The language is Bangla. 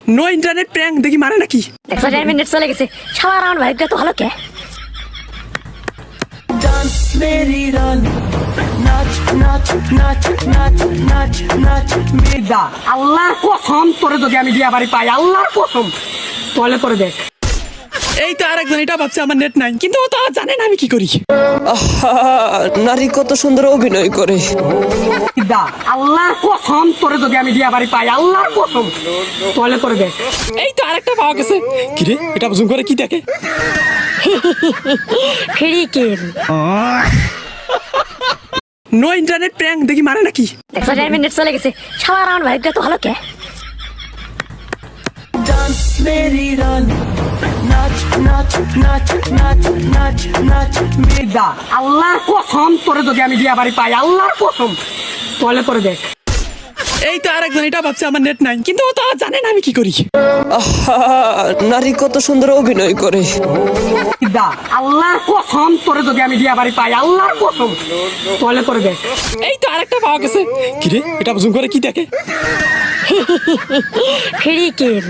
নো ইন্টারনেট প্র্যাঙ্ক দেখি মারে নাকি 100 মিনিট চলে গেছে শালা রাউন্ড ভাই তো ভালো কে डांस मेरी रानी नाच नाच नाच नाच नाच नाच দা আল্লাহর কসম তোরে যদি আমি বিয়া বাড়ি পাই আল্লাহর কসম তাহলে করে দেখ এই তো আরেকজন এটা ভাবছে আমার নেট নাই, কিন্তু ও তো আর জানে না আমি কি করি। নারী কত সুন্দর অভিনয় করে দা আল্লাহর কসম তোরে যদি আমি বিয়া বাড়ি পাই আল্লাহর কসম তাহলে করে দেখ এই তো আরেকটা পাওয়া গেছে। কিরে এটা জুম করে কি দেখে? ফ্রি কিল নো ইন্টারনেট প্র্যাঙ্ক দেখি মারে নাকি 100 মিনিট চলে গেছে শালা রাউন্ড ভাই তো ভালো কে डांस मेरी रानी नाच नाच नाच नाच नाच नाच দা আল্লাহর কসম তোরে যদি আমি বিয়া বাড়ি পাই আল্লাহর কসম তাহলে করে দেখ এই তো আরেকজন এটা ভাবছে আমার নেট নাই, কিন্তু ও তো আর জানে না আমি কি করি। নারী কত সুন্দর অভিনয় করে দা আল্লাহর কসম তোরে যদি আমি বিয়া বাড়ি পাই আল্লাহর কসম তাহলে করে দেখ এই তো আরেকটা পাওয়া গেছে। কিরে এটা জুম করে কি দেখে? ফ্রি কিল